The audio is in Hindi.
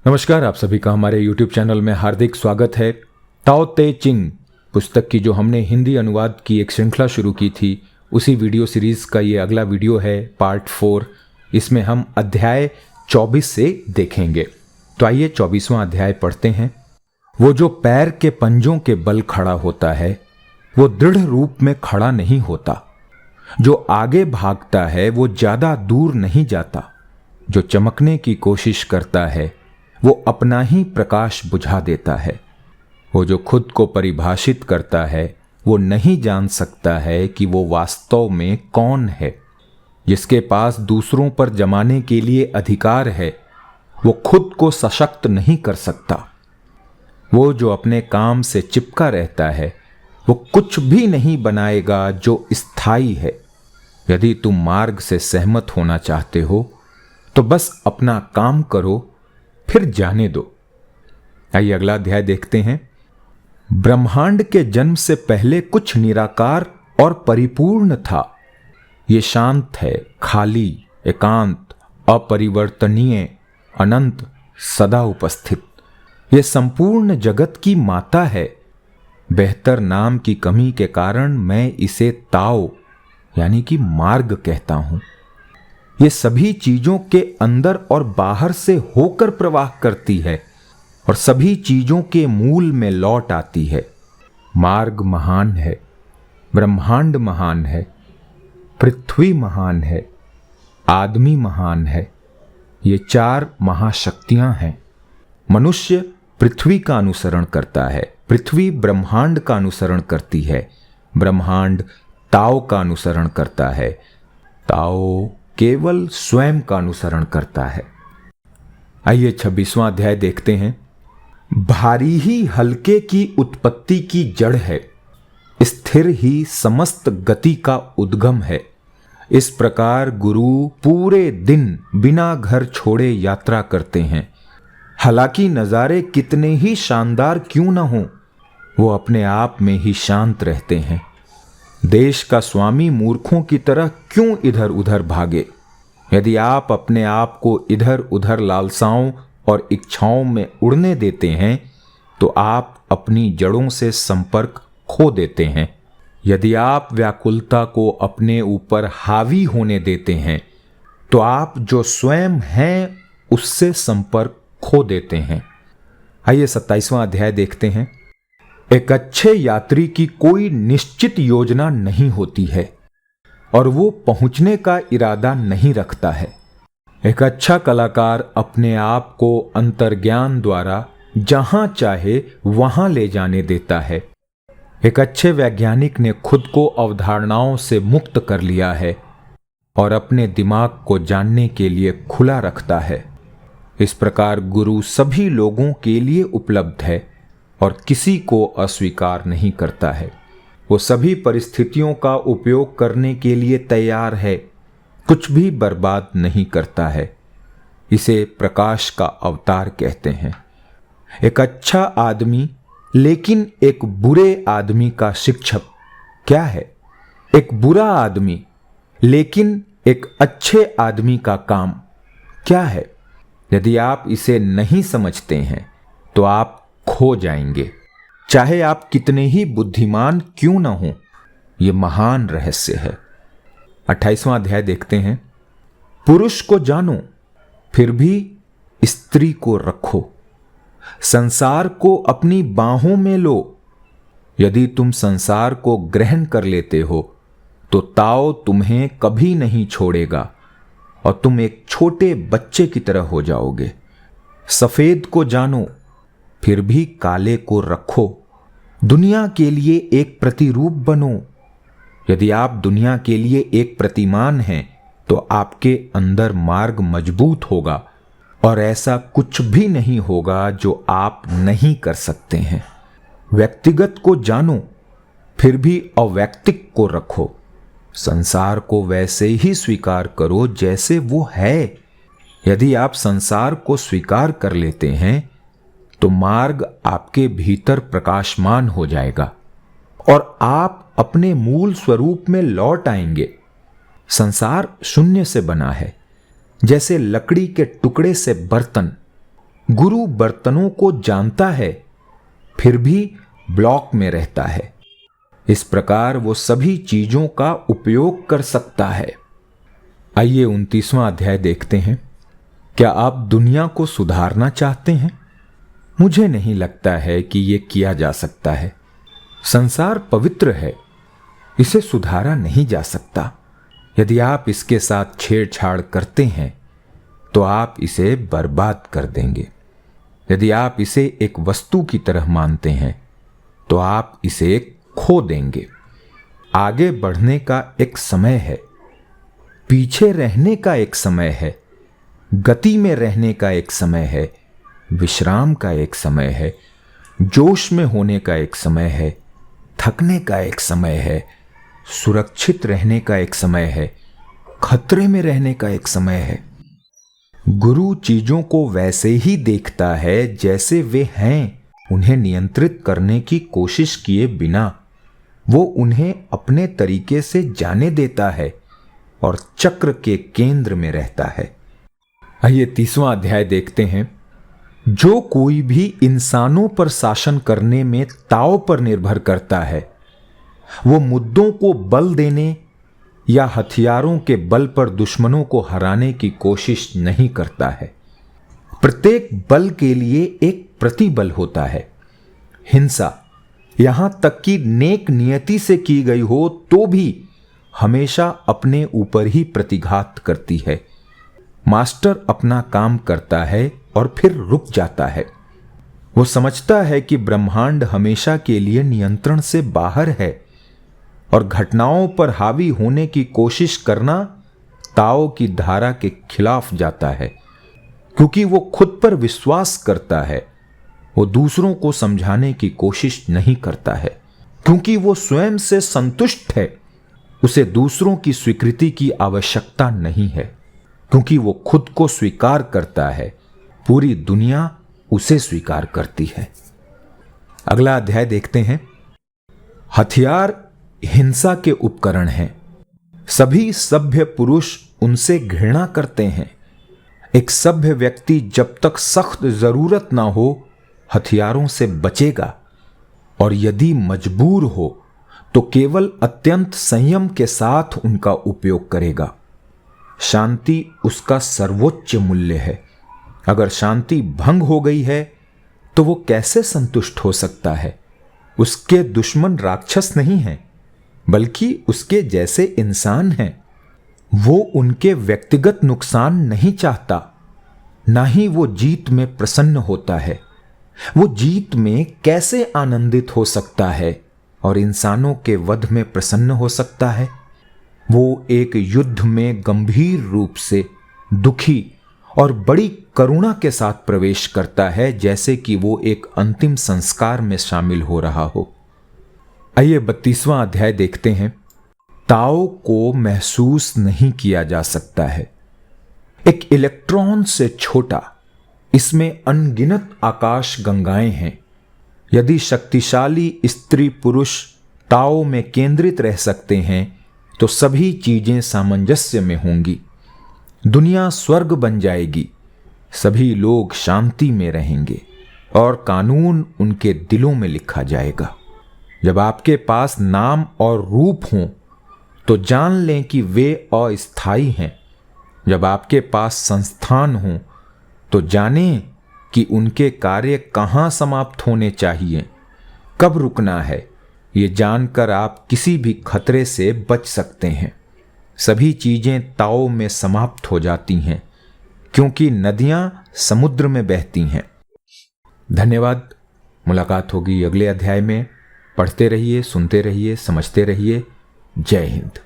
नमस्कार, आप सभी का हमारे YouTube चैनल में हार्दिक स्वागत है। ताओ ते चिंग पुस्तक की जो हमने हिंदी अनुवाद की एक श्रृंखला शुरू की थी, उसी वीडियो सीरीज का ये अगला वीडियो है, पार्ट 4। इसमें हम अध्याय 24 से देखेंगे। तो आइए 24वां अध्याय पढ़ते हैं। वो जो पैर के पंजों के बल खड़ा होता है, वो दृढ़ रूप में खड़ा नहीं होता। जो आगे भागता है वो ज्यादा दूर नहीं जाता। जो चमकने की कोशिश करता है वो अपना ही प्रकाश बुझा देता है। वो जो खुद को परिभाषित करता है वो नहीं जान सकता है कि वो वास्तव में कौन है। जिसके पास दूसरों पर जमाने के लिए अधिकार है, वो खुद को सशक्त नहीं कर सकता। वो जो अपने काम से चिपका रहता है, वो कुछ भी नहीं बनाएगा जो स्थायी है। यदि तुम मार्ग से सहमत होना चाहते हो तो बस अपना काम करो, फिर जाने दो। आइए अगला अध्याय देखते हैं। ब्रह्मांड के जन्म से पहले कुछ निराकार और परिपूर्ण था। ये शांत है, खाली, एकांत, अपरिवर्तनीय, अनंत, सदा उपस्थित। ये संपूर्ण जगत की माता है। बेहतर नाम की कमी के कारण मैं इसे ताओ यानी कि मार्ग कहता हूं। ये सभी चीजों के अंदर और बाहर से होकर प्रवाह करती है और सभी चीजों के मूल में लौट आती है। मार्ग महान है, ब्रह्मांड महान है, पृथ्वी महान है, आदमी महान है। ये 4 महाशक्तियां हैं। मनुष्य पृथ्वी का अनुसरण करता है, पृथ्वी ब्रह्मांड का अनुसरण करती है, ब्रह्मांड ताओ का अनुसरण करता है, ताओ केवल स्वयं का अनुसरण करता है। आइए 26वां अध्याय देखते हैं। भारी ही हल्के की उत्पत्ति की जड़ है, स्थिर ही समस्त गति का उद्गम है। इस प्रकार गुरु पूरे दिन बिना घर छोड़े यात्रा करते हैं। हालांकि नजारे कितने ही शानदार क्यों न हो, वो अपने आप में ही शांत रहते हैं। देश का स्वामी मूर्खों की तरह क्यों इधर उधर भागे। यदि आप अपने आप को इधर उधर लालसाओं और इच्छाओं में उड़ने देते हैं तो आप अपनी जड़ों से संपर्क खो देते हैं। यदि आप व्याकुलता को अपने ऊपर हावी होने देते हैं तो आप जो स्वयं हैं उससे संपर्क खो देते हैं। आइए 27वां अध्याय देखते हैं। एक अच्छे यात्री की कोई निश्चित योजना नहीं होती है और वो पहुंचने का इरादा नहीं रखता है। एक अच्छा कलाकार अपने आप को अंतर्ज्ञान द्वारा जहां चाहे वहां ले जाने देता है। एक अच्छे वैज्ञानिक ने खुद को अवधारणाओं से मुक्त कर लिया है और अपने दिमाग को जानने के लिए खुला रखता है। इस प्रकार गुरु सभी लोगों के लिए उपलब्ध है और किसी को अस्वीकार नहीं करता है। वो सभी परिस्थितियों का उपयोग करने के लिए तैयार है, कुछ भी बर्बाद नहीं करता है। इसे प्रकाश का अवतार कहते हैं। एक अच्छा आदमी लेकिन एक बुरे आदमी का शिक्षक क्या है? एक बुरा आदमी लेकिन एक अच्छे आदमी का काम क्या है? यदि आप इसे नहीं समझते हैं तो आप खो जाएंगे, चाहे आप कितने ही बुद्धिमान क्यों न हो। यह महान रहस्य है। 28वां अध्याय देखते हैं। पुरुष को जानो, फिर भी स्त्री को रखो। संसार को अपनी बाहों में लो। यदि तुम संसार को ग्रहण कर लेते हो तो ताओ तुम्हें कभी नहीं छोड़ेगा और तुम एक छोटे बच्चे की तरह हो जाओगे। सफेद को जानो, फिर भी काले को रखो। दुनिया के लिए एक प्रतिरूप बनो। यदि आप दुनिया के लिए एक प्रतिमान हैं तो आपके अंदर मार्ग मजबूत होगा और ऐसा कुछ भी नहीं होगा जो आप नहीं कर सकते हैं। व्यक्तिगत को जानो, फिर भी अवैक्तिक को रखो। संसार को वैसे ही स्वीकार करो जैसे वो है। यदि आप संसार को स्वीकार कर लेते हैं तो मार्ग आपके भीतर प्रकाशमान हो जाएगा और आप अपने मूल स्वरूप में लौट आएंगे। संसार शून्य से बना है, जैसे लकड़ी के टुकड़े से बर्तन। गुरु बर्तनों को जानता है फिर भी ब्लॉक में रहता है। इस प्रकार वो सभी चीजों का उपयोग कर सकता है। आइए 29वां अध्याय देखते हैं। क्या आप दुनिया को सुधारना चाहते हैं? मुझे नहीं लगता है कि यह किया जा सकता है। संसार पवित्र है, इसे सुधारा नहीं जा सकता। यदि आप इसके साथ छेड़छाड़ करते हैं तो आप इसे बर्बाद कर देंगे। यदि आप इसे एक वस्तु की तरह मानते हैं तो आप इसे खो देंगे। आगे बढ़ने का एक समय है, पीछे रहने का एक समय है, गति में रहने का एक समय है, विश्राम का एक समय है, जोश में होने का एक समय है, थकने का एक समय है, सुरक्षित रहने का एक समय है, खतरे में रहने का एक समय है। गुरु चीजों को वैसे ही देखता है जैसे वे हैं, उन्हें नियंत्रित करने की कोशिश किए बिना। वो उन्हें अपने तरीके से जाने देता है और चक्र के केंद्र में रहता है। आइए 30वां अध्याय देखते हैं। जो कोई भी इंसानों पर शासन करने में ताव पर निर्भर करता है, वो मुद्दों को बल देने या हथियारों के बल पर दुश्मनों को हराने की कोशिश नहीं करता है। प्रत्येक बल के लिए एक प्रतिबल होता है। हिंसा, यहां तक कि नेक नियति से की गई हो तो भी हमेशा अपने ऊपर ही प्रतिघात करती है। मास्टर अपना काम करता है और फिर रुक जाता है। वो समझता है कि ब्रह्मांड हमेशा के लिए नियंत्रण से बाहर है और घटनाओं पर हावी होने की कोशिश करना ताओ की धारा के खिलाफ जाता है। क्योंकि वो खुद पर विश्वास करता है, वो दूसरों को समझाने की कोशिश नहीं करता है। क्योंकि वो स्वयं से संतुष्ट है, उसे दूसरों की स्वीकृति की आवश्यकता नहीं है। क्योंकि वो खुद को स्वीकार करता है, पूरी दुनिया उसे स्वीकार करती है। अगला अध्याय देखते हैं। हथियार हिंसा के उपकरण हैं। सभी सभ्य पुरुष उनसे घृणा करते हैं। एक सभ्य व्यक्ति जब तक सख्त जरूरत ना हो हथियारों से बचेगा, और यदि मजबूर हो तो केवल अत्यंत संयम के साथ उनका उपयोग करेगा। शांति उसका सर्वोच्च मूल्य है। अगर शांति भंग हो गई है तो वो कैसे संतुष्ट हो सकता है? उसके दुश्मन राक्षस नहीं हैं, बल्कि उसके जैसे इंसान हैं। वो उनके व्यक्तिगत नुकसान नहीं चाहता, ना ही वो जीत में प्रसन्न होता है। वो जीत में कैसे आनंदित हो सकता है और इंसानों के वध में प्रसन्न हो सकता है? वो एक युद्ध में गंभीर रूप से दुखी और बड़ी करुणा के साथ प्रवेश करता है, जैसे कि वो एक अंतिम संस्कार में शामिल हो रहा हो। आइए 32वां अध्याय देखते हैं। ताओ को महसूस नहीं किया जा सकता है। एक इलेक्ट्रॉन से छोटा, इसमें अनगिनत आकाश गंगाएं हैं। यदि शक्तिशाली स्त्री पुरुष ताओ में केंद्रित रह सकते हैं तो सभी चीजें सामंजस्य में होंगी। दुनिया स्वर्ग बन जाएगी, सभी लोग शांति में रहेंगे और कानून उनके दिलों में लिखा जाएगा। जब आपके पास नाम और रूप हों तो जान लें कि वे अस्थायी हैं। जब आपके पास संस्थान हों तो जानें कि उनके कार्य कहाँ समाप्त होने चाहिए, कब रुकना है। ये जानकर आप किसी भी खतरे से बच सकते हैं। सभी चीजें ताओ में समाप्त हो जाती हैं, क्योंकि नदियां समुद्र में बहती हैं। धन्यवाद। मुलाकात होगी अगले अध्याय में। पढ़ते रहिए, सुनते रहिए, समझते रहिए। जय हिंद।